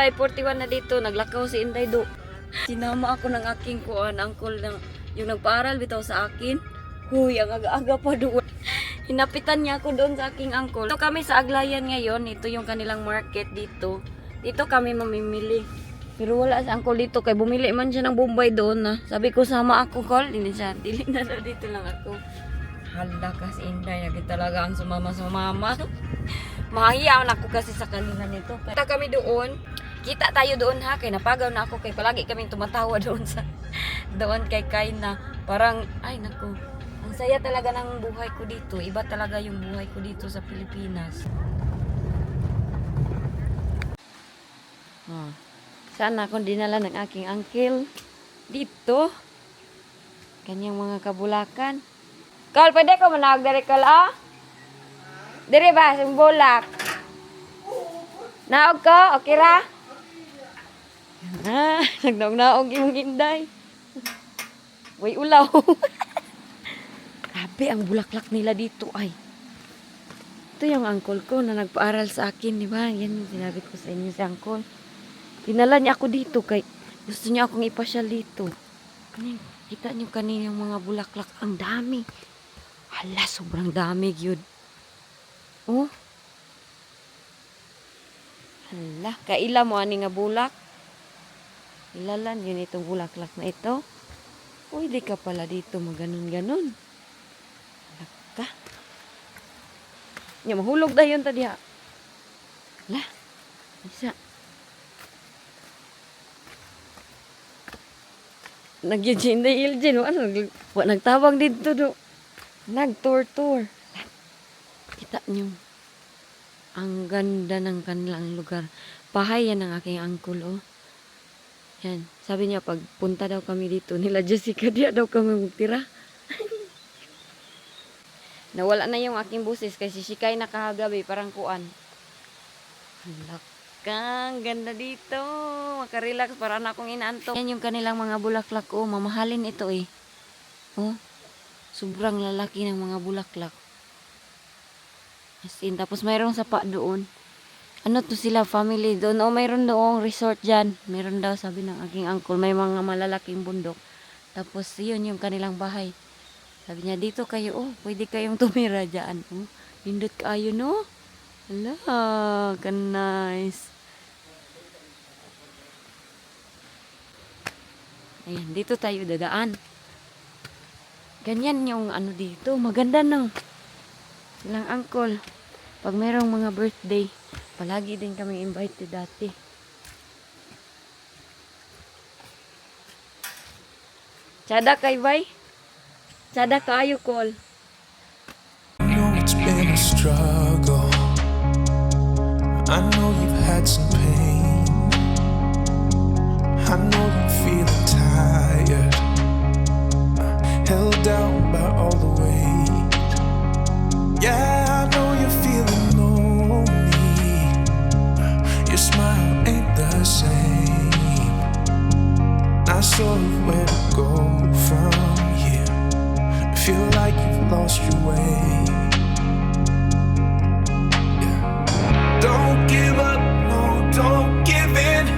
July 41 na dito, naglakaw si Inday do. Sinama ako ng aking uncle na yung nagpaaral bitaw sa akin. Huy, ang aga-aga pa doon. Hinapitan niya ako doon sa aking uncle. Ito kami sa Aglayan ngayon. Ito yung kanilang market dito. Dito kami mamimili. Pero wala sa uncle dito. Kaya bumili man siya ng Bombay doon na. Sabi ko sama ako, call. Hindi siya. Dili na dito lang ako. Hala kasi Inday. Lagi talaga ang sumama-sumama. Mahiyaw na ako kasi sa kanila nito. Kita kami doon. Kita tayo doon ha. Kaya napagaw na ako. Kaya palagi kami tumatawa doon sa doon kay Kaina. Parang, ay naku. Ang saya talaga ng buhay ko dito. Iba talaga yung buhay ko dito sa Pilipinas. Sana akong dinala ng aking uncle dito. Kanyang mga kabulakan. Kal, pwede ko manawag dari kal, ah? Dari ba? Simbulak. Naog ko? Okay ra? Nagnaog-naog yung Inday. Uy, ulaw. Grabe, ang bulaklak nila dito ay. Ito yung uncle ko na nagpaaral sa akin, di ba? Yan yung sinabi ko sa inyo si uncle. Dinala niya ako dito kay gusto niya akong ipasyal dito. Kita niyo kanina yung mga bulaklak. Ang dami. Hala, sobrang dami yun. Oh. Hala, kaila mo ani nga bulak. Ilalan yun itong bulaklak na ito. Uy, di ka pala dito maganon-ganon. Halaka. Nya mahulog da yun tadi ha. Hala. Isa. Nagyan na Iljin. Ano? Nagtawag dito do. Nag-tour-tour. Kita nyo. Ang ganda ng kanilang lugar. Bahay yan ng aking uncle, oh. Yan. Sabi niya, pag punta daw kami dito, nila Jessica, diya daw kami magtira. Nawala na yung aking busis kasi sikay na kahagabi, parang kuan. Ang ganda dito. Makarelax para na akong inaantok. Yan yung kanilang mga bulaklak. Oh, mamahalin ito eh. Oh, sobrang lalaki ng mga bulaklak. As in, tapos mayroong sapa doon. Ano to sila, family doon. Oh, mayroon doong resort dyan. Mayroon daw, sabi ng aking uncle. May mga malalaking bundok. Tapos yun yung kanilang bahay. Sabi niya, dito kayo. Oh, pwede kayong tumira dyan. Oh, lindot kayo, no? Hala, ka-nice. Ayan, dito tayo dadaan. Ganyan yung ano dito. Maganda ng silang uncle. Pag mayroong mga birthday, palagi din kami invited dati. Tsada kay bay? Tsada kayo, call. I know it's been a struggle. I know you've had some pain. I know you're feeling tired, held down by all the weight. Yeah, I know you're feeling lonely. Your smile ain't the same. Not sure where to go from here. Feel like you've lost your way. Don't give up, no, don't give in.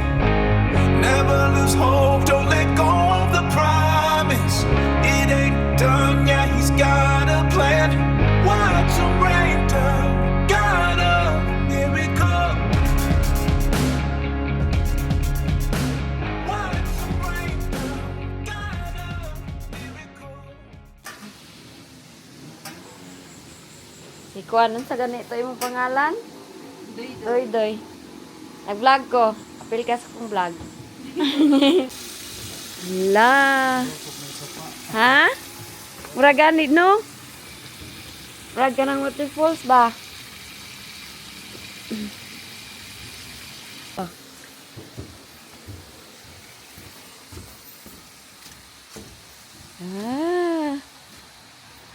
Never lose hope, don't let go of the promise. It ain't done yet, he's got a plan. Watch him rain down, got a miracle. Watch him rain down, got a miracle. Si Kuan, sa ganito yung pangalan? Doy. Nag-vlog ko. Apil ka sa kong vlog. La. Ha? Mura ganit, no? Murag ka ng waterfalls ba? Oh.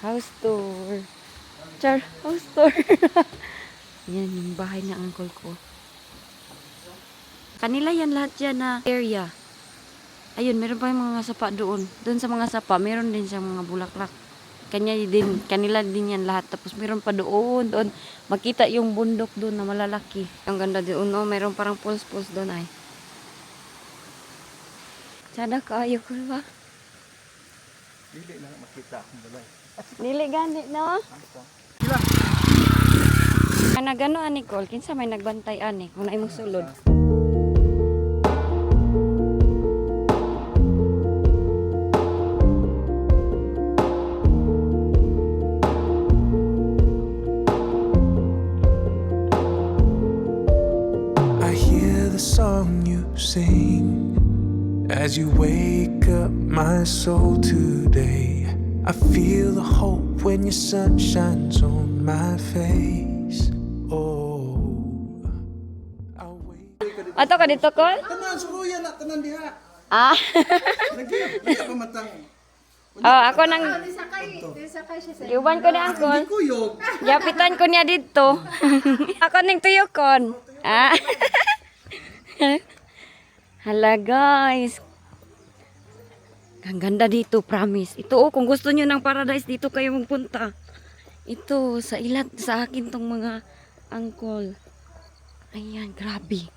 House tour. Char, house tour. Yan yung bahay ng uncle ko. Kanila yan lahat dyan na area. Ayun, meron pa yung mga sapa doon. Doon sa mga sapa, meron din siyang mga bulaklak. Kanila din yan lahat. Tapos meron pa doon. Makita yung bundok doon na malalaki. Ang ganda doon, oh, meron parang pulse doon ay. Sada kaayo ko ba? Dili na makita akong balay. Dili gani no? Ana gano ani Col, kinsa may nagbantay ani kung naimong sulod. I hear the song you sing as you wake up my soul today. I feel the hope when your sun shines on my face. Oh, I'll wait. Ato ka dito Col? Tanan suruyan na tanan diha. Ah. Lagi pa matang. Oh, ako nang Iuban ko ni Angkol. Kuyog. Yapitan ko niya dito. Ako ning tuyokon. Ah. Hala guys. Ang ganda dito, promise. Ito oh, kung gusto niyo ng paradise dito kayo magpunta. Ito sa ilat sa akin tong mga angkol. Ayan, grabe.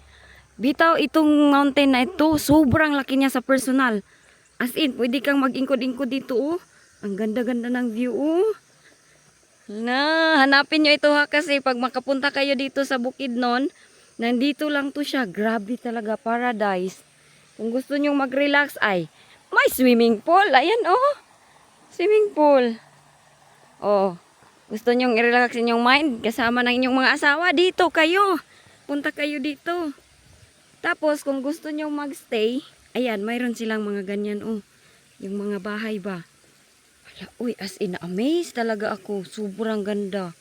Bitaw itong mountain na ito, sobrang laki niya sa personal. As in, pwede kang mag-ingkod-ingkod dito oh. Ang ganda-ganda ng view oh. Na, hanapin nyo ito ha kasi pag makapunta kayo dito sa Bukidnon, nandito lang to siya. Grabe talaga, paradise. Kung gusto nyo mag-relax ay, may swimming pool. Ayan oh. Swimming pool. Oh. Gusto nyo i-relax inyong mind kasama ng inyong mga asawa, dito kayo. Punta kayo dito. Tapos kung gusto nyo magstay, ayan, mayroon silang mga ganyan oh. Yung mga bahay ba. Uy, as in, amazed talaga ako. Sobrang ganda.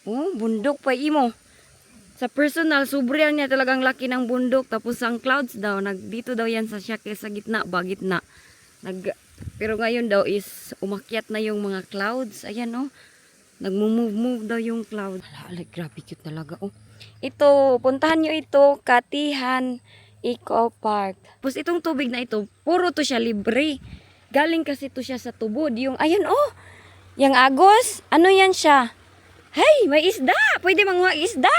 Oh, bundok pa imo. Sa personal, sobrang niya talagang laki ng bundok. Tapos ang clouds daw, dito daw yan sa siya sa gitna, gitna. Pero ngayon daw is umakyat na yung mga clouds. Ayan oh. Nagmo-move daw yung cloud. Hala, grabe cute talaga oh. Ito, puntahan nyo ito, Katihan Eco Park. Tapos itong tubig na ito, puro to siya libre. Galing kasi to siya sa tubod. Yung, ayan oh, yung agos. Ano yan siya? Hey, may isda. Pwede manguha isda.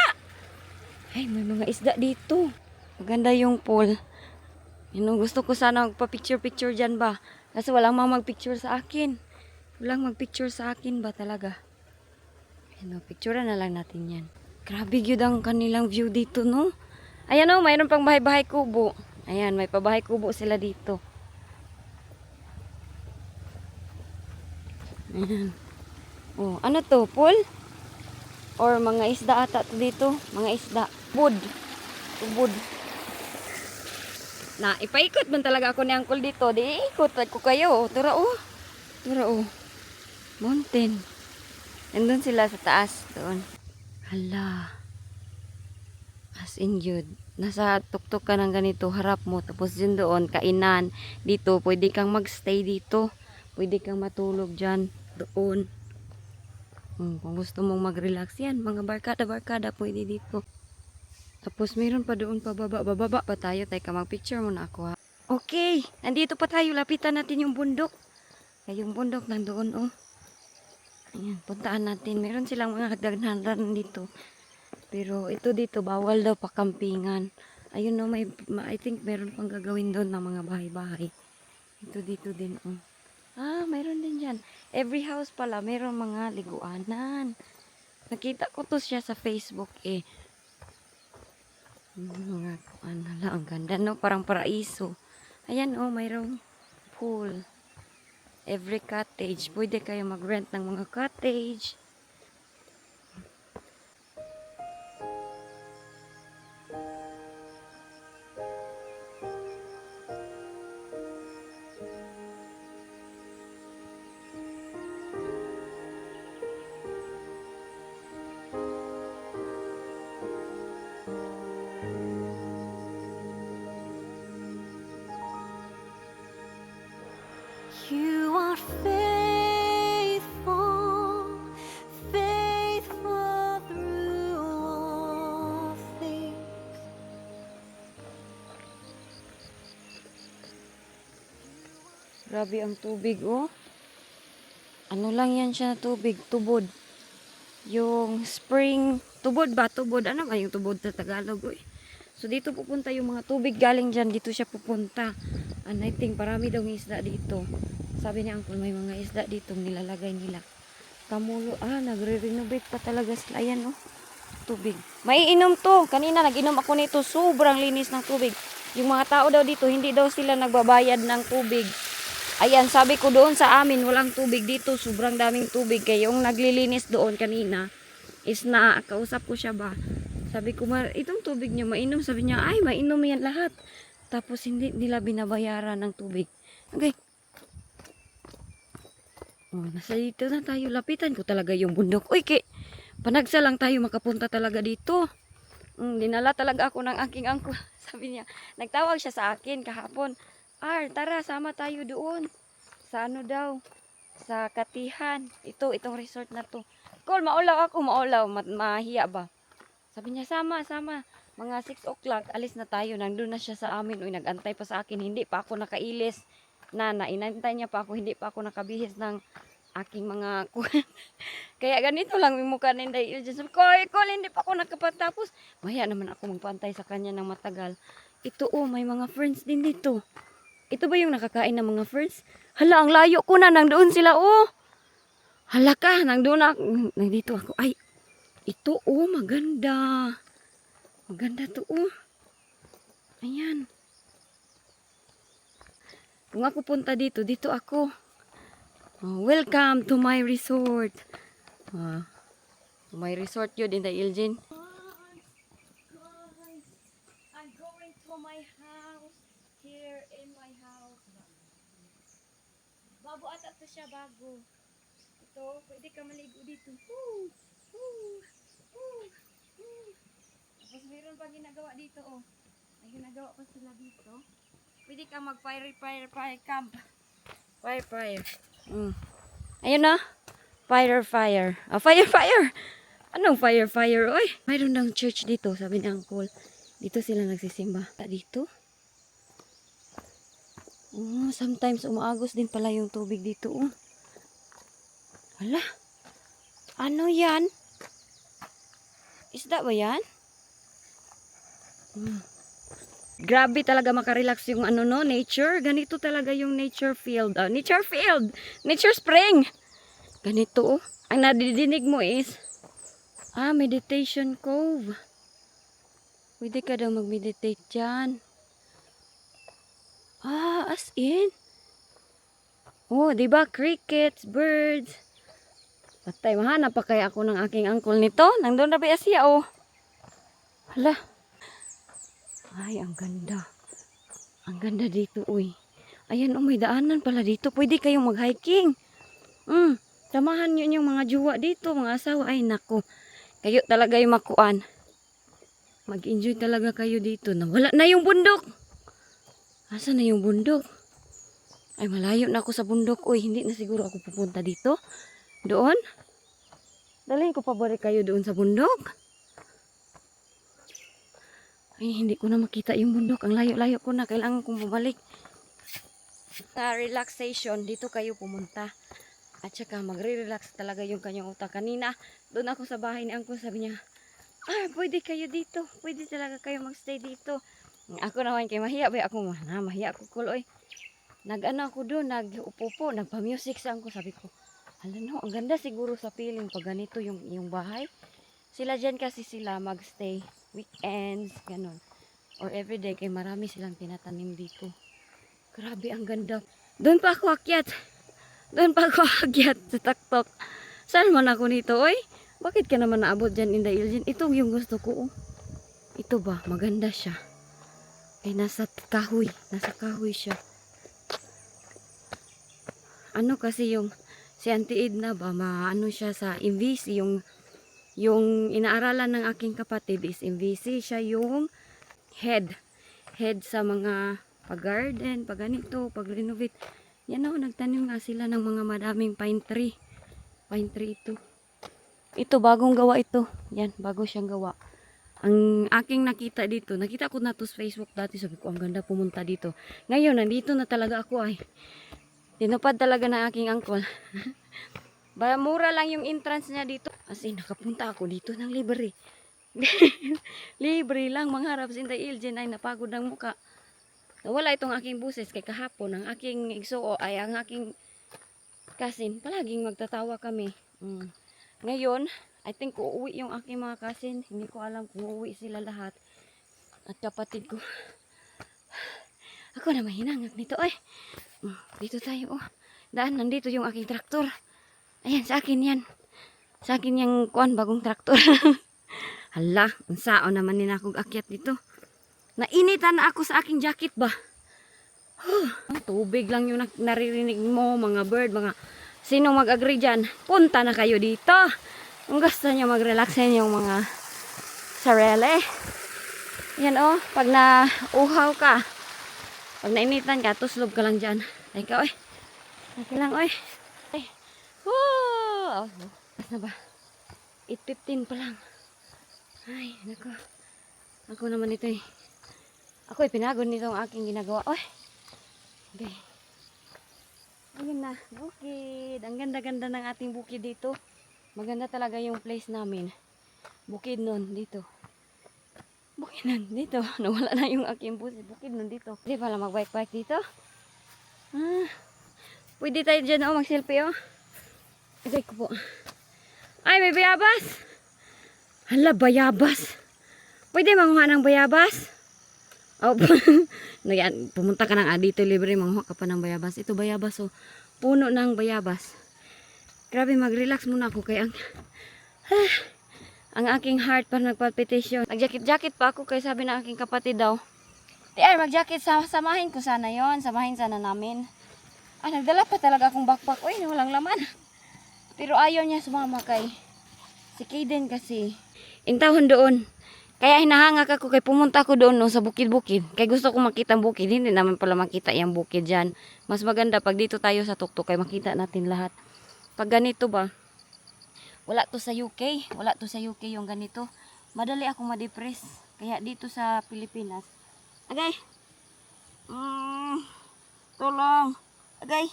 Hey, may mga isda dito. Maganda yung pool. Yun, gusto ko sana magpa-picture-picture dyan ba. Kasi walang mag-picture sa akin. Walang mag-picture sa akin ba talaga. Ayun, picture na lang natin yan. Grabe yun ang kanilang view dito, no? Ayan o, mayroon pang bahay-bahay kubo. Ayan, may pabahay kubo sila dito. Ayan. Oh, ano to? Pool? Or mga isda ata to dito? Mga isda. Tubod. Na, ipaikot man talaga ako ni Uncle dito. Di ikot ko kayo. Tura oh. Mountain. Nandun sila sa taas. Doon. Hala. As in yun. Nasa tuktok ka ng ganito. Harap mo. Tapos yun doon. Kainan. Dito. Pwede kang magstay dito. Pwede kang matulog dyan. Doon. Kung gusto mong mag-relax yan. Mga barkada. Pwede dito. Tapos mayroon pa doon bababa pa tayo. Teka, mag-picture muna ako ha. Okay. Nandito pa tayo. Lapitan natin yung bundok. Yung bundok nandoon oh. Ayan, puntaan natin. Meron silang mga hagdanan dito. Pero ito dito, bawal daw pakampingan. Ayun no, I think meron pang gagawin doon ng mga bahay-bahay. Ito dito din oh. Ah, mayroon din dyan. Every house pala, mayroon mga liguanan. Nakita ko to siya sa Facebook eh. Mga hala, ang ganda no, parang paraiso. Ayan oh, mayroong pool. Every cottage, pwede kayo mag-rent ng mga cottage. You are faithful, faithful through all things. Grabe ang tubig oh. Ano lang yan siya na tubig, tubod. Yung spring, tubod ba? Tubod, ano ba yung tubod sa Tagalog? Uy? So dito pupunta yung mga tubig galing dyan. Dito siya pupunta. And I think parami daw ng isda dito. Sabi ni Uncle, may mga isda dito nilalagay nila. Kamulo, nagre-renovate pa talaga sila. Ayan, oh. Tubig. Maiinom to. Kanina nag-inom ako nito. Sobrang linis ng tubig. Yung mga tao daw dito, hindi daw sila nagbabayad ng tubig. Ayan, sabi ko doon sa amin, walang tubig dito. Sobrang daming tubig. Kaya yung naglilinis doon kanina, is na, kausap ko siya ba? Sabi ko, itong tubig niyo mainom. Sabi niya, ay, mainom yan lahat. Tapos hindi nila binabayaran ng tubig. Okay. Oh, nasa dito na tayo. Lapitan ko talaga yung bundok. Uy, panagsa lang tayo makapunta talaga dito. Dinala talaga ako ng aking uncle. Sabi niya, nagtawag siya sa akin kahapon. Tara, sama tayo doon. Sa ano daw? Sa Katihan. Itong resort na to. Call, maulaw ako, maulaw. Mahiya ba? Sabi niya, sama. Mga 6 o'clock, alis na tayo. Nandun na siya sa amin. Uy, nagantay pa sa akin. Hindi pa ako nakailis. Inantay niya pa ako. Hindi pa ako nakabihis ng aking mga kaya ganito lang yung mukha ni Inday Iljen. Sabi ko, Call, hindi pa ako nakapatapos. Maya naman ako magpantay sa kanya ng matagal. Ito, may mga friends din dito. Ito ba yung nakakain ng mga friends? Hala, ang layo ko na. Nangdoon sila, Hala ka, nangdoon ako. Nandito ako. Ay, ito, maganda. Maganda to, Ayan. Kung ako punta dito ako. Welcome to my resort. My resort yun, Inday Iljen. I'm going to my house. Here in my house. Bago ata to siya, bago. Ito, pwede ka maligo dito. Tapos mayroon pa ginagawa dito, May ginagawa pa sila dito. Pwede ka mag-fire camp. Fire. Ayun na. Fire. Fire. Anong fire? Oy, mayroon ng church dito, sabi ni Uncle. Dito sila nagsisimba. Dito? Sometimes umaagos din pala yung tubig dito, Hala. Ano yan? Isda ba yan? Grabe talaga makarelax yung nature. Ganito talaga yung nature field. Nature spring. Ganito, Ang nadidinig mo is, meditation cove. Pwede ka daw mag-meditate dyan. As in. Diba? Crickets, birds. Patay, mahanap pa kaya ako ng aking uncle nito. Nandun na ba siya, Hala. Ay, ang ganda. Ang ganda dito, Ayan, may daanan pala dito. Pwede kayong mag-hiking. Samahan nyo yung mga jowa dito, mga asawa. Ay, nako. Kayo talaga yung makuan. Mag-enjoy talaga kayo dito. Nawala na yung bundok. Asa na yung bundok? Ay, malayo na ako sa bundok. Hindi na siguro ako pupunta dito. Doon? Dalhin ko pa ba kayo doon sa bundok? Ay, hindi ko na makita yung bundok. Ang layo-layo ko na. Kailangan kong bumalik. Sa relaxation, dito kayo pumunta. At saka magre-relax talaga yung kanyang utak. Kanina, doon ako sa bahay ni Uncle. Sabi niya, pwede kayo dito. Pwede talaga kayo magstay dito. Ako naman kay mahiya. Ako, mahiya ako kuloy. Nag-ano ako doon, nag-upo, nagpa-music sa Uncle. Sabi ko, ang ganda siguro sa feeling pag ganito yung bahay. Sila dyan kasi sila magstay. Weekends, ganun. Or everyday, kay marami silang tinatanim dito. Grabe, ang ganda. Doon pa ako akyat sa taktok. Saan man ako nito, Bakit ka naman naabot dyan, Inday Iljen? Ito yung gusto ko, Ito ba? Maganda siya. Nasa kahoy siya. Ano kasi si Auntie Edna ba, maano siya sa MVC, yung inaaralan ng aking kapatid is MVC, siya yung head sa mga pag-garden, pag-ganito, pag-renovate. Yan nagtanim nga sila ng mga madaming pine tree ito bagong gawa ito. Yan, bago siyang gawa. Ang aking nakita ko na to sa Facebook dati, sabi ko ang ganda pumunta dito. Ngayon nandito na talaga ako tinupad talaga ng aking uncle. Mura lang yung entrance niya dito. As in, nakapunta ako dito ng libre. Libre lang mangharap si Inday Iljen ay napagod ang muka. Nawala itong aking buses kay kahapon ang aking igsuo ay ang aking kasin. Palaging magtatawa kami. Ngayon, I think uuwi yung aking mga kasin. Hindi ko alam kung uuwi sila lahat. At kapatid ko. Ako na mahinangag nito ay. Dito tayo oh. Daan, nandito yung aking traktor. Ayan, sa akin yan. Sa akin yung kuan bagong traktor. Hala, ang sao naman nila akong akyat dito. Nainitan na ako sa aking jacket ba? Ang tubig lang yung naririnig mo, mga bird, mga sino mag-agree dyan. Punta na kayo dito. Kung gusto nyo mag-relax yung mga sarili. Yan oh, pag nauhaw ka, pag nainitan ka, tuslog ka lang dyan. Ay ka, oy. Okay lang, oy. Ay. Woo! Basta ba? 8:15 pa lang. Ay, nako. Ako naman ito eh. Ako pinagod nito ang aking ginagawa. Oy. Okay. Ayun na, bukid. Ang ganda-ganda ng ating bukid dito. Maganda talaga yung place namin. Bukid nun, dito. Bukid nun, dito. Nawala na yung aking bus. Bukid nun, dito. Hindi pala mag-bike-bike dito. Pwede tayo dyan, oh, mag-selfie, oh. Agay ko po. Ay, may bayabas. Hala, bayabas. Pwede manguha ng bayabas? Oh, pumunta ka ng dito libre, manguha ka pa ng bayabas. Ito bayabas, oh. Puno ng bayabas. Grabe, mag-relax muna ako kaya ang aking heart pa nagpalpitation. Nag-jacket-jacket pa ako kaya sabi ng aking kapatid daw, Tiar, mag-jacket, samahin ko sana yon, samahin sana namin. Nagdala pa talaga akong backpack. Uy, walang laman. Pero ayaw niya sumama kay si Kaden kasi. Intahon doon. Kaya hinahangak ako kay pumunta ako doon no, sa bukid-bukid. Kaya gusto ko makita ang bukid. Hindi naman pala makita yung bukid dyan. Mas maganda pag dito tayo sa tuktok kaya makita natin lahat. Pag ganito ba, wala to sa UK. Wala to sa UK yung ganito. Madali akong ma-depress. Kaya dito sa Pilipinas. Agay. Tulong. Agay.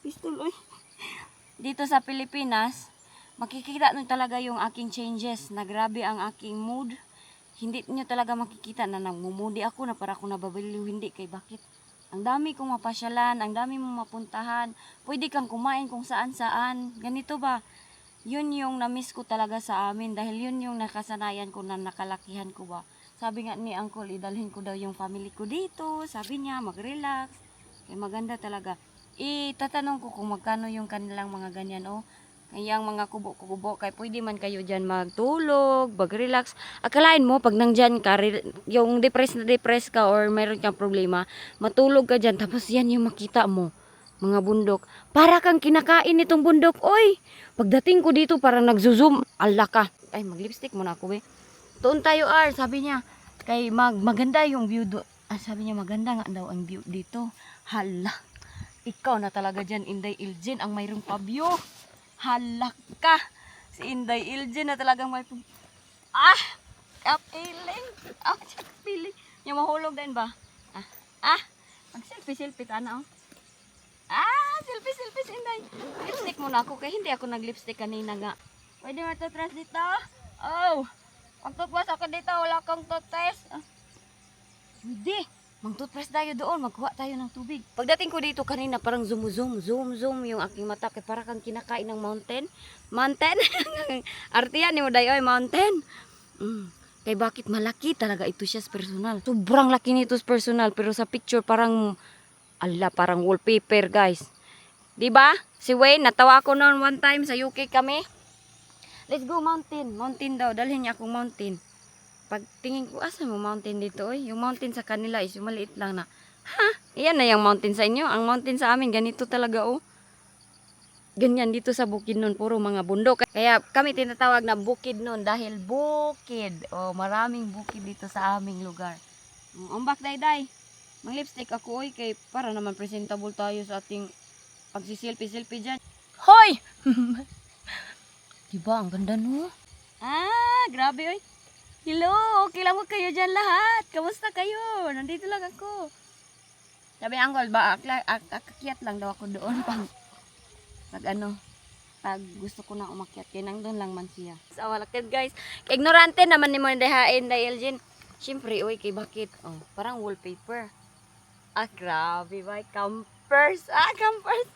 Pistol, oy. Dito sa Pilipinas, makikita nyo talaga yung aking changes na grabe ang aking mood. Hindi nyo talaga makikita na nagmumudi ako na para ako nababaliw. Hindi kay bakit. Ang dami kong mapasyalan, ang dami mong mapuntahan. Pwede kang kumain kung saan-saan. Ganito ba? Yun yung namiss ko talaga sa amin dahil yun yung nakasanayan ko na nakalakihan ko ba. Sabi nga ni Uncle, idalhin ko daw yung family ko dito. Sabi niya, mag-relax. Kaya maganda talaga. Itatanong ko kung magkano yung kanilang mga ganyan, oh. Kayang mga kubo-kubo, kaya pwede man kayo dyan magtulog, mag-relax. Akalain mo, pag nandyan ka, yung depressed na depressed ka or mayroon kang problema, matulog ka dyan, tapos yan yung makita mo, mga bundok. Para kang kinakain itong bundok, oy! Pagdating ko dito, parang nagzo-zoom, ala ka. Ay, mag-lipstick muna ako, eh. Doon tayo, sabi niya, kay maganda yung view do. Sabi niya, maganda nga daw ang view dito. Hala, ikaw na talaga dyan, Inday Iljen, ang mayroong pa-view. Halak ka. Si Inday Iljen na talagang may kapiling. Kapiling. Yung mahulog din ba? Mag-selfie-selfie ka na, oh. Selfie-selfie si Inday. Lipstick muna ako kaya hindi ako nag-lipstick kanina nga. Pwede matutras dito? Oh. Magtutwas ako dito. Wala kang toothpaste. Hindi. Mag-toothbrush tayo doon, magkuha tayo ng tubig. Pagdating ko dito kanina, parang zoom yung aking mata. Kaya parang kang kinakain ng mountain. Mountain? Artiyan ni mo dayo, mountain. Kaya bakit malaki talaga ito siya sa personal. Sobrang laki nito sa personal, pero sa picture parang, parang wallpaper guys. Diba? Si Wayne, natawa ko noon one time sa UK kami. Let's go mountain. Mountain daw, dalhin niya akong mountain. Pag tingin ko, asa mo mountain dito? Yung mountain sa kanila is yung maliit lang na. Iyan na yung mountain sa inyo. Ang mountain sa amin, ganito talaga, oh. Ganyan dito sa bukid nun, puro mga bundok. Kaya kami tinatawag na bukid nun dahil bukid. Oh, maraming bukid dito sa aming lugar. Umbak, day. Mag-lipstick ako, oy, kay para naman presentable tayo sa ating pagsiselfie-selfie dyan. Hoy! Diba, ang ganda no? Grabe, oy. Hello, okay lang mo kayo dyan lahat. Kamusta kayo? Nandito lang ako. Sabi Uncle, ba, akakyat lang daw ako doon pag pag gusto ko na umakyat kay nandun lang man siya. Sa walakad guys, kay ignorante naman ni mo dehain dahil Jin. Siyempre, uy, kay bakit? Oh, parang wallpaper. Ah, grabe ba? Campers. Ah, campers.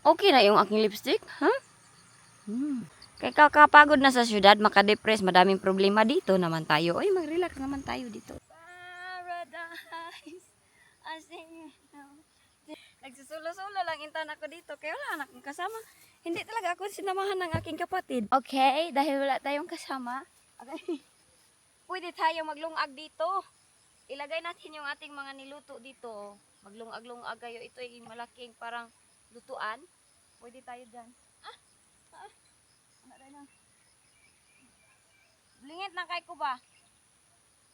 Okay na yung aking lipstick, ha? Kay kakapagod na sa syudad, makadepress, madaming problema dito naman tayo. Uy, mag-relax naman tayo dito. Paradise. I sing it now. Nagsusulo-sulo lang intan ako dito. Kaya wala akong kasama. Hindi talaga ako sinamahan ng aking kapatid. Okay, dahil wala tayong kasama. Okay. Pwede tayo maglungag dito. Ilagay natin yung ating mga niluto dito. Maglungag-lungag kayo. Ito ay malaking parang lutuan. Pwede tayo dyan. Ano rin na? Blingit na kay ko ba?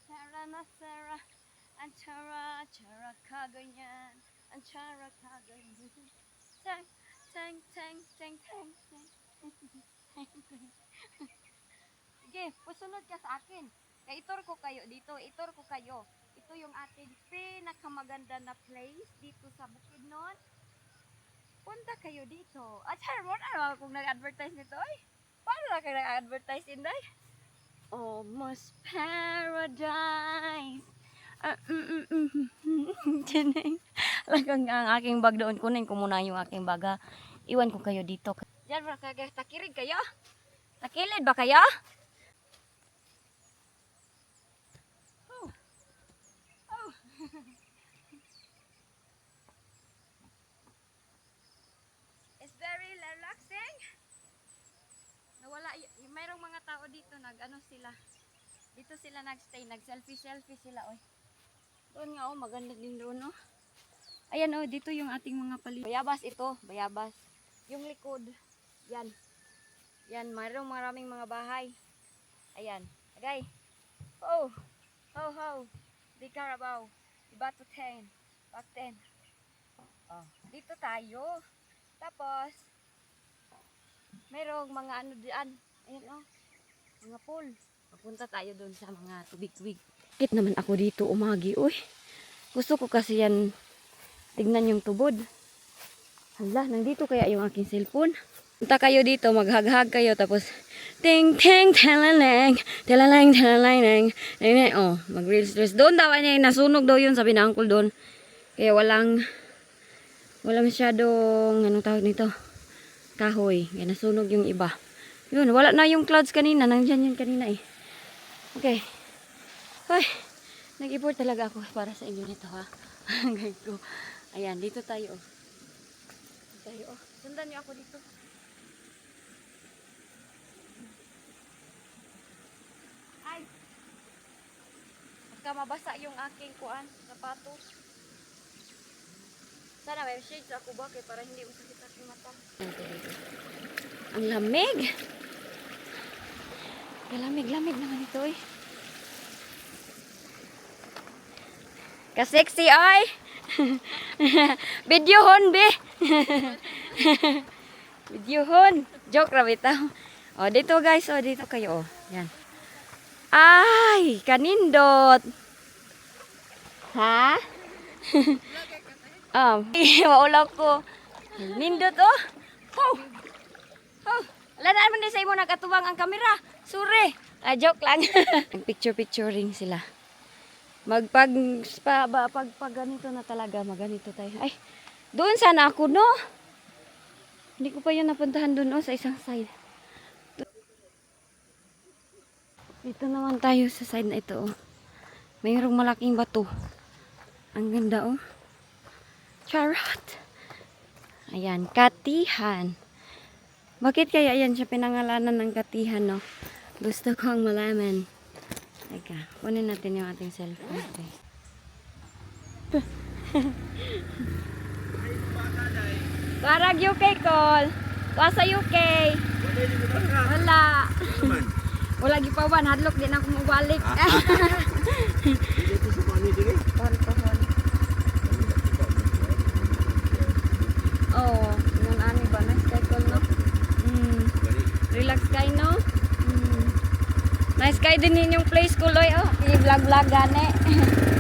Sara na Sara. Antara, Antara kaganyan. Antara kaganyan. Tang, tang, tang, tang, tang, tang. Sige, pusunod ka sa akin. Kaya itor ko kayo dito. Itor ko kayo. Ito yung ating pinakamaganda na place dito sa Bukidnon. Punta kayo dito. At mo na kung nag-advertise nito ay. Paano na kayo nag-advertise Inday? Almost paradise. Lagang ang aking bag doon. Kunin ko muna yung aking baga. Iwan ko kayo dito. Diyan ba kayo? Takirig kayo? Takilid ba kayo? It's very relaxing. Nawala, mayroong mga tao dito nag-ano sila. Dito sila nagstay, nag-selfie sila, oy. Doon nga, oh, maganda din doon, oh. Ayan, oh, dito yung ating mga paligid. Bayabas ito, bayabas. Yung likod, yan. Yan, mayroong maraming mga bahay. Ayan, agay. Oh, ho, ho. Di Carabao. Ibato 10. Back 10. Oh, dito tayo. Tapos, mayroong mga ano diyan. Ayan, oh. Mga pool. Papunta tayo doon sa mga tubig-tubig. Bakit naman ako dito umagi, uy. Gusto ko kasi yan tignan yung tubod. Hala, nandito kaya yung aking cellphone. Punta kayo dito, maghag-hag kayo, tapos ting ting telaleng, telaleng, telaleng, oh, mag-reels. Doon daw niya, nasunog daw yun, sabi na uncle doon. Kaya wala masyadong, anong tawag nito? Kahoy. Kaya nasunog yung iba. Yun, wala na yung clouds kanina. Nandiyan yun kanina eh. Okay. Ay, nag-import talaga ako para sa inyo nito ha. Guys ko. Ayan, dito tayo. Dito tayo. Oh. Sundan niyo ako dito. Ay. Baka mabasa yung aking kuan, sapatos. Sana may shades ako bakit para hindi masakit aking mata. Ang lamig. Lamig naman ito eh. Ka-sexy ay. Videohon be. Videohon. Joke ra bitaw. Oh, dito guys, oh dito kayo oh. Yan. Ay, kanindot. Ha? Maulaw ko. Nindot oh. Oh. Oh. Alam naman din sa imo nagkatuwang ang kamera. Sorry. Joke lang. Picture-picturing sila. Pag ganito na talaga, maganito tayo. Ay, doon sana ako, no? Hindi ko pa yun napuntahan doon, no? Sa isang side. Dito naman tayo sa side na ito, oh. Mayroong malaking bato. Ang ganda, oh. Charot. Ayan, Katihan. Bakit kaya yan siya pinangalanan ng Katihan, no? Gusto kong malaman. Teka, kunin natin yung ating cellphone. Okay. Karag UK call. Kuha sa UK. Wala. Wala gipawan. Hadlok din ako mabalik. Oh, yung ani ba? Nice kay call, no? Relax kayo, no? Nice kayo din yung place ko, Loy. Oh, i-vlog-vlog gane.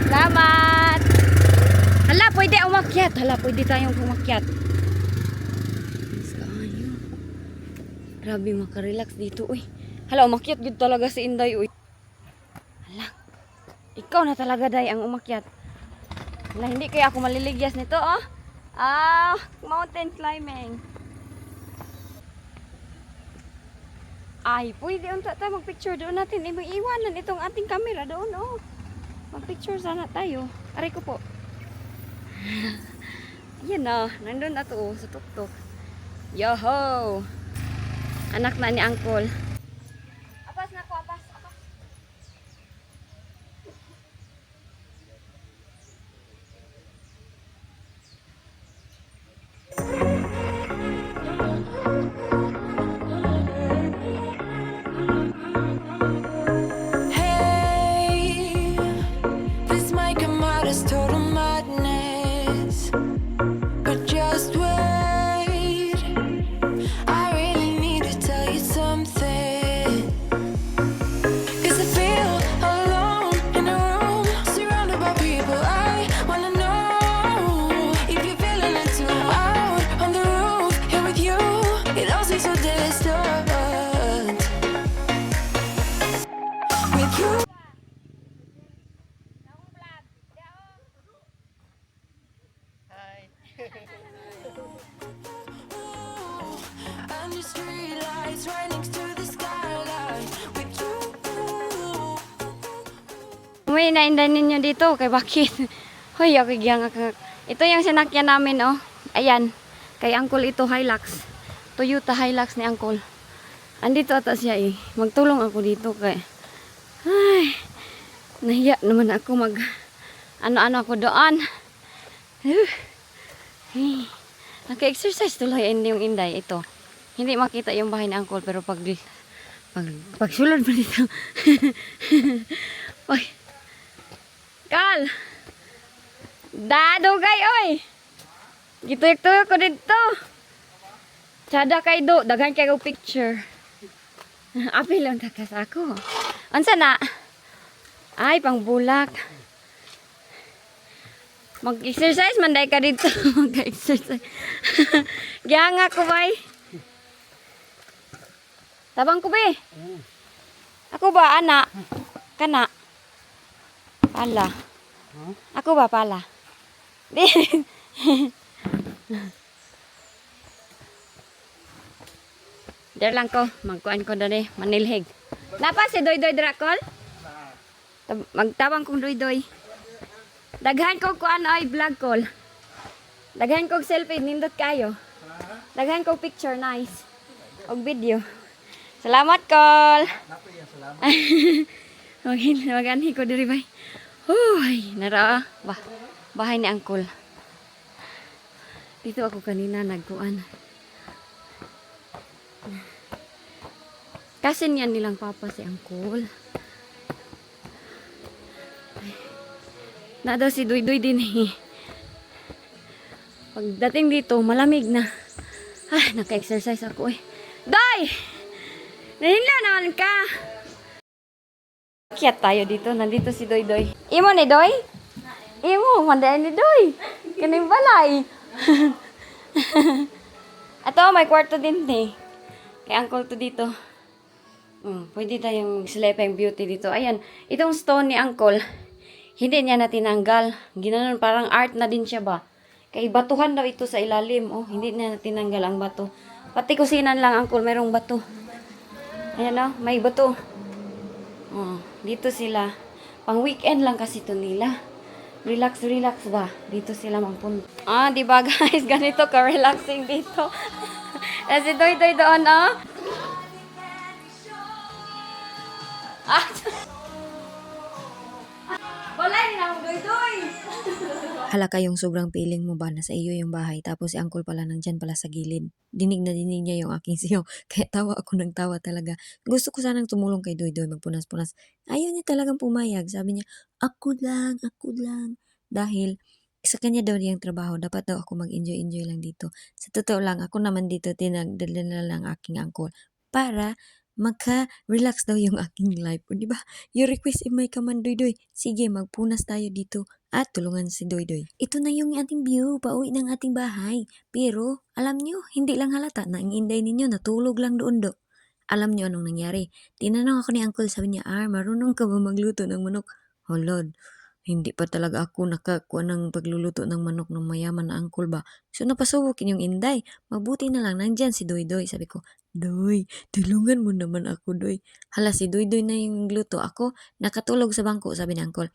Salamat! Hala, pwede umakyat. Hala, pwede tayong umakyat. Nice kayo. Grabe makarelax dito, uy. Hala, umakyat yun talaga si Inday, uy. Hala, ikaw na talaga, Day, ang umakyat. Hala, hindi kaya ako maliligyas nito, oh. Mountain climbing. Ay, pwede unta tayo mag-picture doon natin. Iwanan itong ating camera doon, oh. Mag-picture sana tayo. Aray ko po. Yan na, nandun na to, oh, sa tuktok. Yoho! Anak na ni Uncle. Apas na ko, apas. Hey, this might come out as total madness, but just wait. I really need to tell you something. 'Cause I feel alone in a room, surrounded by people. I wanna know if you're feeling it too. Out on the roof, here with you, it all seems so distant. With you. Under streetlights, right next to the skyline. With you. Umuwi na inday ninyo dito. Kay bakit? Hoy, ako giyang. Ito yung sinakyan namin, oh. Ayan. Kay Uncle ito, Hilux. Toyota Hilux ni Uncle. Andito ata siya, eh. Magtulong ako dito kay... Ay, nahiya naman ako mag... Ano-ano ako doon. Hey, naka-exercise tuloy yung inday. Ito. Hindi makita yung bahay ni Uncle, pero pagsulod pa dito. Oy. Kal! Dadugay, oy! Gituyok-tuyok ko dito. Sada kay do, daghan kay ko picture. Apil lang takas ako. Ansa na? Ay, pangbulak. Mag-exercise man day ka dito. Mag-exercise. Giyanga ko bay. Tabang ko be. Ako ba, ana? Kana? Pala. Ako ba, pala? Di. Dar lang ko. Magkuhan ko dali. Manilhig. Napa si Doy-Doy Drakol? Magtabang kong Doy-Doy. Daghan ko kuan ay vlog call. Daghan ko selfie. Nindot kayo. Daghan ko picture. Nice. Og video. Salamat, Col. Mag-anhi ko diri bay. Uy, nara. Bahay ni Uncle. Dito ako kanina nagkuan. Kasi niyan nilang papa si Uncle. Na daw si Doy-Doy din eh. Pagdating dito, malamig na. Ay, naka-exercise ako eh. Doy! Nahinla naman ka! Kiyat tayo dito. Nandito si Doy-Doy. Imo ni Doy? Imo, mandayan ni Doy. Kaning balay. Ato, may kwarto din eh. Kay Uncle to dito. Pwede tayong sleeping beauty dito. Ayan, itong stone ni Uncle, hindi niya na tinanggal. Ginanon, parang art na din siya ba? Kay batuhan daw ito sa ilalim. Oh, hindi niya na tinanggal ang bato. Pati kusinan lang, Uncle, mayroong bato. Ayan oh, may bato. Oh, dito sila. Pang weekend lang kasi ito nila. Relax, relax ba? Dito sila magpunta. Ah, di ba guys? Ganito ka-relaxing dito. Kasi Doy-Doy doon, oh. Ah! Wala na akong Doy-Doy! Hala kayong sobrang feeling mo ba na sa iyo yung bahay tapos si Uncle pala nandyan pala sa gilid. Dinig na dinig niya yung aking siyaw. Kaya tawa ako ng tawa talaga. Gusto ko sanang tumulong kay Doy-Doy magpunas-punas. Ayaw niya talagang pumayag. Sabi niya, ako lang, ako lang. Dahil sa kanya daw yung trabaho, dapat daw ako mag-enjoy-enjoy lang dito. Sa totoo lang, ako naman dito tinagdala lang aking uncle para maka-relax daw yung aking life. O, di ba? Your request if may kaman, Doy. Sige, magpunas tayo dito at tulungan si Doy. Ito na yung ating view, pauwi ng ating bahay. Pero, alam nyo, hindi lang halata na ang inday ninyo, natulog lang doon do. Alam nyo anong nangyari? Tinanong ako ni Uncle, sabi niya, marunong ka ba magluto ng manok? Oh Lord, hindi pa talaga ako nakakuha ng pagluluto ng manok ng mayaman na uncle ba? So napasubukin yung inday. Mabuti na lang nandyan si Doy. Sabi ko, Doy, tulungan mo naman ako, Doy. Hala, si Doy na yung gluto. Ako, nakatulog sa bangko, sabi ni uncle.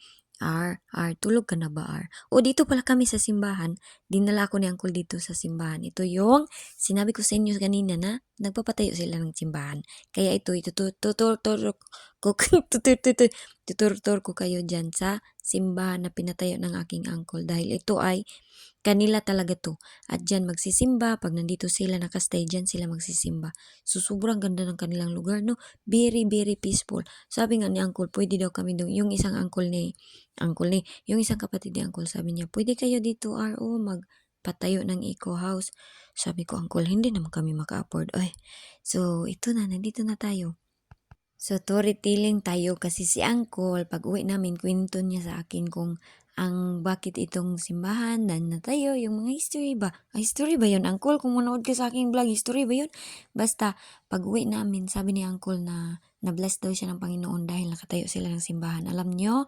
Tulog ka na ba, O, dito pala kami sa simbahan. Dinala ako ni uncle dito sa simbahan. Ito yung sinabi ko sa inyo kanina na nagpapatayo sila ng simbahan. Kaya ito, tutur ko kayo dyan sa simbahan na pinatayo ng aking uncle. Dahil ito ay kanila talaga to. At dyan magsisimba. Pag nandito sila nakastay, dyan sila magsisimba. So, sobrang ganda ng kanilang lugar, no? Very, very peaceful. Sabi nga ni uncle, pwede daw kami doon. Yung isang yung isang kapatid ni uncle, sabi niya, pwede kayo dito, magpatayo ng eco house. Sabi ko, uncle, hindi naman kami maka-afford. So, ito na, nandito na tayo. So, storytelling tayo kasi si uncle, pag uwi namin, kwento niya sa akin kung bakit itong simbahan na natayo, yung mga history ba? History ba yun, uncle? Kung manood ka sa aking vlog, history ba yun? Basta, pag uwi namin, sabi ni uncle na na-bless daw siya ng Panginoon dahil nakatayo sila ng simbahan. Alam nyo,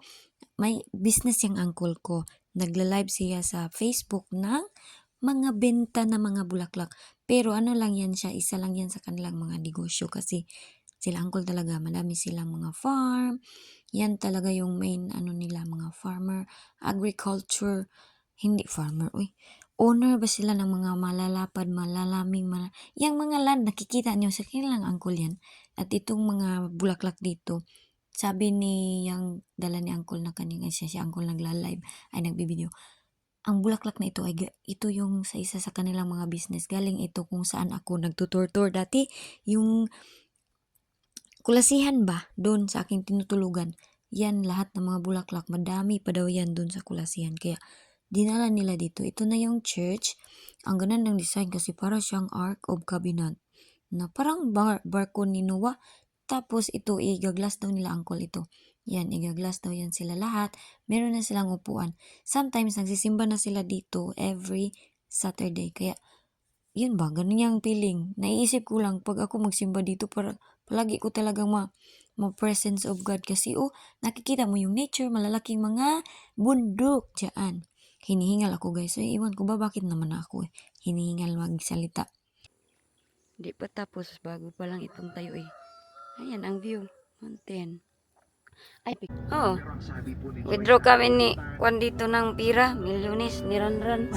may business yung uncle ko. Nagla-live siya sa Facebook ng mga benta na mga bulaklak. Pero ano lang yan siya, isa lang yan sa kanilang mga negosyo kasi sila uncle talaga, madami silang mga farm. Yan talaga yung main nila, mga farmer, agriculture, hindi farmer, owner ba sila ng mga malalapad, malalaming, yung mga land, nakikita niyo sa kanilang uncle yan. At itong mga bulaklak dito, sabi ni yung dala ni uncle na kanina si uncle nagla-live, ay nagbibideo. Ang bulaklak na ito ito yung sa isa sa kanilang mga business. Galing ito kung saan ako nagtutur-tour dati, yung kulasihan ba, doon sa aking tinutulugan, yan lahat ng mga bulaklak, madami pa daw yan doon sa kulasihan. Kaya, dinala nila dito. Ito na yung church. Ang ganda ng design kasi para siyang Ark of Covenant. Na parang barko ni Noah. Tapos ito, igaglas daw nila uncle ito. Yan, igaglas daw yan sila lahat. Meron na silang upuan. Sometimes, nagsisimba na sila dito every Saturday. Kaya, yun ba, ganun yung feeling. Naiisip ko lang, pag ako magsimba dito, palagi ko talagang ma-presence of God. Kasi, nakikita mo yung nature, malalaking mga bundok dyan. Hinihingal ako, guys. So, iwan ko ba, bakit naman ako hinihingal magsalita. Di pa tapos, bago pa lang itong tayo Ayan, ang view. Mountain. Withdraw kami ni Juan dito ng pira. Milyones, ni Ranran.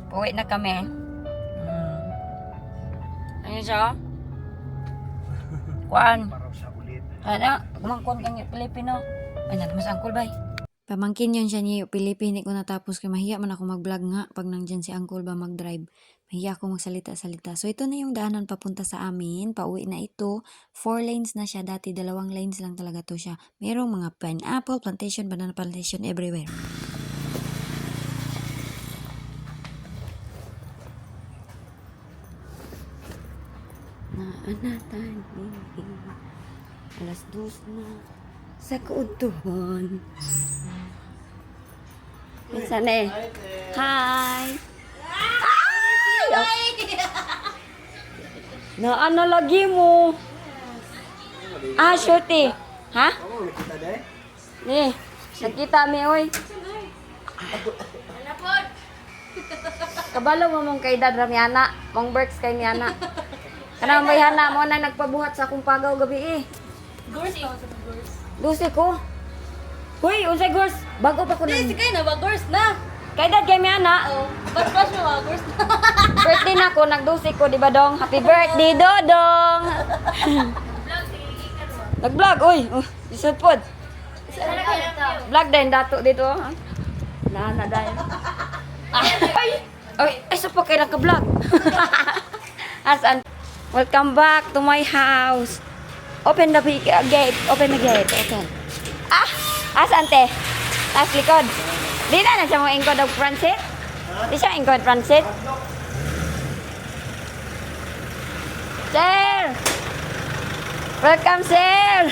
Uwi na kami. Ano siya? Juan. Kumangkon kang Pilipino. Ay, nagmas uncle bay. Pamangkin yun siya niyo, Pilipino ko natapos kay mahiya man ako mag-vlog nga pag nandyan si uncle ba mag-drive. Mahiya ako magsalita-salita. So, ito na yung daanan papunta sa amin. Pauwi na ito. 4 lanes na siya. Dati 2 lanes lang talaga to siya. Merong mga pineapple plantation, banana plantation everywhere. Naanatan. Alas 2 na. Sa kuutuhan. Minsan Hi! Na ano lagi mo? Shorty. Ha? Ni, nakita mi oy. Kabalo mo mong kay Dad Ramiana, mong Berks kay Miana. Kanang bayhana mo na nagpabuhat sa akong pagaw gabi Gusto ko. Hoy, unsay gors? Bago pa ko na. Sige na, bagors na. Kay Dad kay Miana. Ba't mo bagors na? Birthday na ko, nagdusi ko, di ba dong? Happy birthday, Dodong! Nag-vlog, uy! Isod pod. Vlog din, dato dito. Na dahil. Ay, isa po kayo nagka-vlog. Asan? Welcome back to my house. Open the gate. Open the gate. Open. Asan te? Taas likod. Di na siya mo ingkod ng Francis? Di siya ingkod Francis? Sir! Welcome, sir!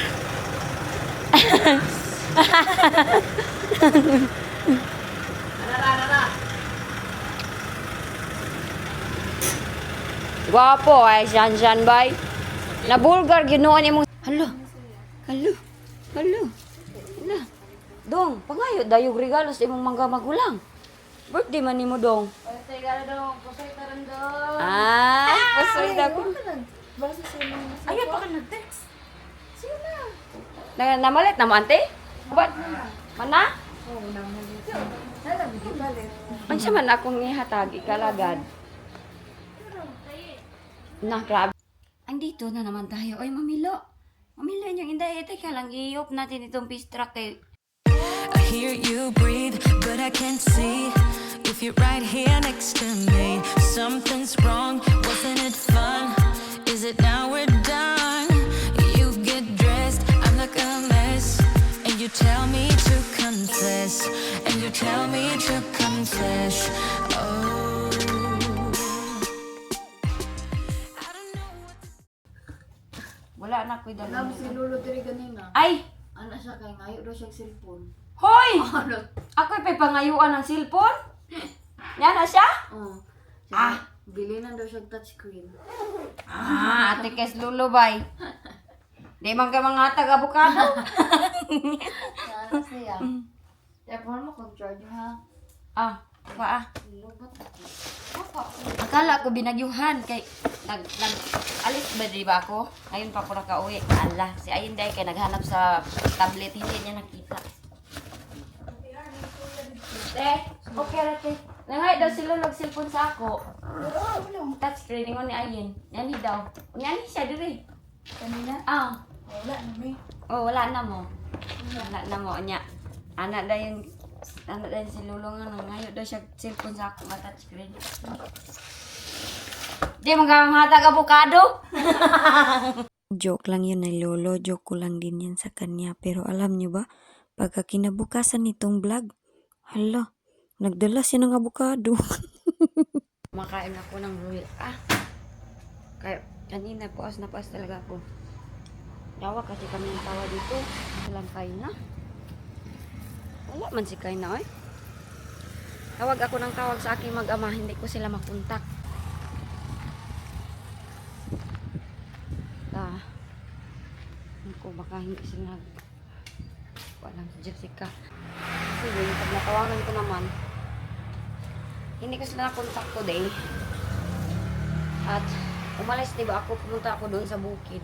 Gwapo ay Shan bay. Nabulgar ginoon imong. Hello. Hello. Hello. Hello. Dong, pangayo dayog regalo sa imong mga magulang. Birthday man nimo dong. Birthday ka na daw. Pusoy ka rin daw. Ah, pasoy na ko. Ayaw pa ka nag-text. Namalit na mo ante? What? Mana? Ang siya man akong ihatag, ikalagad. Na, grabe. Andito na naman tayo. Oy, Mamilo. Mamilo yung inday. Teka lang, i-op natin itong piece track kay... I hear you breathe, but I can't see if you're right here next to me. Something's wrong, wasn't it fun? Is it now we're done? You get dressed, I'm like a mess, and you tell me to confess, and you tell me to confess. Oh, I don't know what to Wala na ko dala. Alam si Lolo diri ganina. Ay! Ana siya kay ngayo daw siya cellphone. Hoy! Ano? Ako'y pangayuan ng cellphone? Yan na siya? Oh. Ah. Bili na daw siya touchscreen. Ah, ate kes lulubay. Di man ka mga taga-abukado. Ano siya? Telephone mo kung charge ha. Ah, ba ah. Lubot ako. Akala ko binagyuhan kay alis ba di ba ako? Ngayon pa ako nakauwi. Ala, si Ayin day kay naghanap sa tablet hindi niya nakita. Okay ra te. Nangay daw sila nag-cellphone sa ako. Touch screen ni Ayin. Yan daw. Yan siya diri. Kanina? Ah. Wala na may. Oh, wala na mo. Wala na mo nya. Anak dayon si Lolo nga ngayon daw siya cellphone sa ako nga touch screen. Di magkamatag avocado. Joke lang yun ay lolo, joke ko lang din yan sa kanya. Pero alam niyo ba, pagka kinabukasan nitong vlog, hala, nagdala siya ng abukado. Makain ako ng royal. Ah. Kaya kanina puas na puas talaga ako. Tawa kasi kami ng tawa dito. Walang kain na. Wala man si kain na eh. Tawag ako ng tawag sa aking mag-ama. Hindi ko sila makontak. Ako baka hindi sila walang si Jessica. Kasi yung pag natawagan ko naman, hindi ko sila nakontak today. At umalis diba ako, pumunta ako doon sa bukid.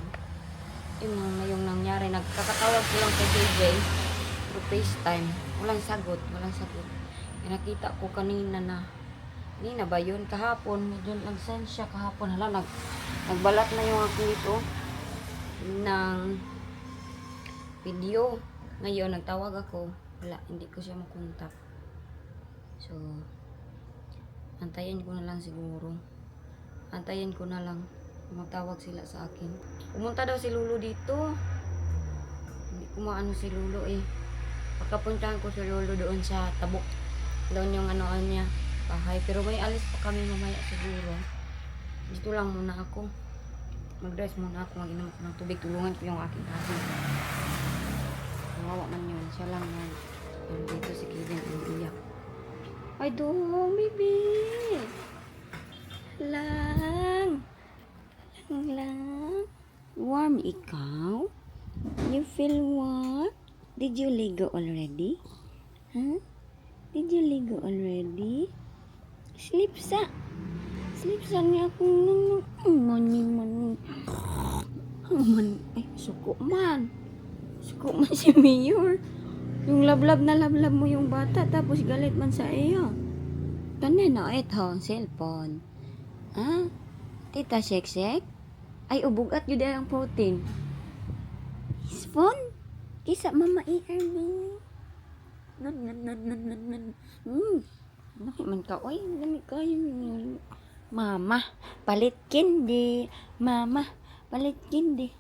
Yung nangyari, nagkakatawag ko lang kay JJ through FaceTime. Walang sagot. Nakita ko kanina ba yun? Kahapon, medyo nag-send siya kahapon. Hala, nagbalat na yung aking ito ng video. Ngayon, nagtawag ako. Wala, hindi ko siya makontak. So, antayin ko na lang siguro. Antayin ko na lang magtawag sila sa akin. Pumunta daw si Lolo dito. Hindi ko maano si Lolo eh. Pagkapuntahan ko si Lolo doon sa Tabok. Doon yung anoan niya, bahay. Pero may alis pa kami mamaya siguro. Dito lang muna ako. Mag-dress muna ako. Mag-inom ako ng tubig. Tulungan ko yung aking kasi. Nawawa man yun. Siya lang yan. Pero dito si Kevin ang iyak. Ay doon, baby. Lang. Warm ikaw? You feel what? Did you ligo already? Huh? Did you ligo already? Sleep sa niya akong mani. Ay, suko man si Mayor. Yung lablab na lablab mo yung bata, tapos galit man sa iyo. Tanan na ito, cellphone. Ah? Tita Shek? Ay, ubugat yun ang protein. Spoon? Kisa mama i-RB. Laki man ka. Uy, lami kayo. Mama, palit candy. Mama, palit candy.